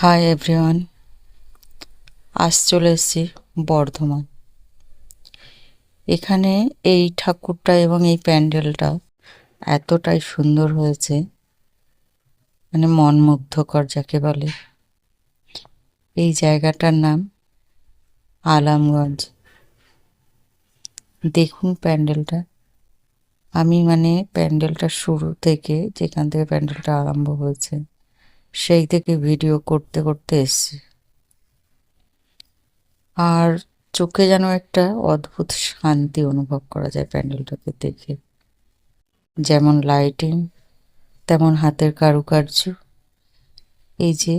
Hi everyone, আজ চলে এসেছি বর্ধমান। এখানে এই ঠাকুরটা এবং এই প্যান্ডেলটা এতটাই সুন্দর হয়েছে, মানে মনমুগ্ধকর যাকে বলে। এই জায়গাটার নাম আলামগঞ্জ। দেখুন প্যান্ডেলটা। আমি প্যান্ডেলটা শুরু থেকে, যেখান থেকে প্যান্ডেলটা আরম্ভ হয়েছে সেই থেকে ভিডিও করতে করতে এসছি। আর চোখে যেন একটা অদ্ভুত শান্তি অনুভব করা যায় প্যান্ডেলটাকে দেখে। যেমন লাইটিং, তেমন হাতের কারুকার্য। এই যে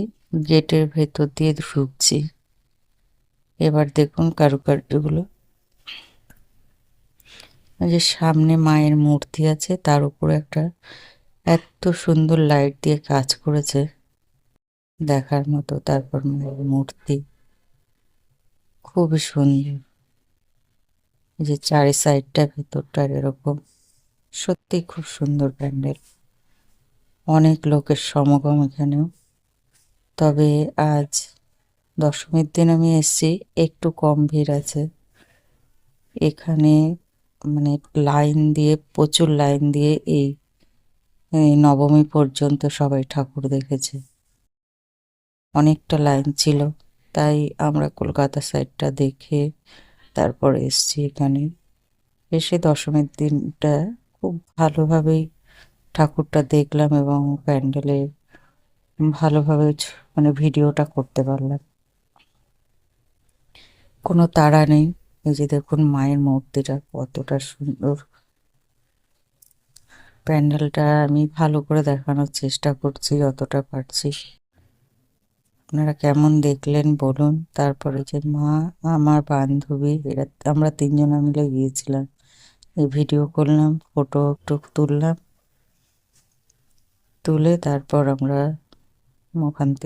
গেটের ভেতর দিয়ে ঢুকছি, এবার দেখুন কারুকার্যগুলো। যে সামনে মায়ের মূর্তি আছে, তার উপরে একটা এত সুন্দর লাইট দিয়ে কাজ করেছে, দেখার মতো। তারপর মায়ের মূর্তি খুবই সুন্দর। এই যে চারি সাইডটা ভেতরটার এরকম, সত্যি খুব সুন্দর প্যান্ডেল। অনেক লোকের সমাগম এখানেও। তবে আজ দশমীর দিন আমি এসেছি, একটু কম ভিড় আছে এখানে। লাইন দিয়ে, প্রচুর লাইন দিয়ে এই নবমী পর্যন্ত সবাই ঠাকুর দেখেছে। অনেকটা লাইন ছিল, তাই আমরা কলকাতা সাইডটা দেখে তারপর এসছি এখানে। এসে দশমীর দিনটা খুব ভালোভাবেই ঠাকুরটা দেখলাম এবং প্যান্ডেলে ভালোভাবে ভিডিওটা করতে পারলাম। কোনো তাড়া নেই। এই যে দেখুন মায়ের মূর্তিটা কতটা সুন্দর। প্যান্ডেলটা আমি ভালো করে দেখানোর চেষ্টা করছি যতটা পারছি। আপনারা কেমন দেখলেন বলুন। তারপরে যে মা, আমার বান্ধবী, এরা আমরা তিনজনা মিলে গিয়েছিলাম। এই ভিডিও করলাম, ফটো একটু তুললাম, তুলে তারপর আমরা ওখান থেকে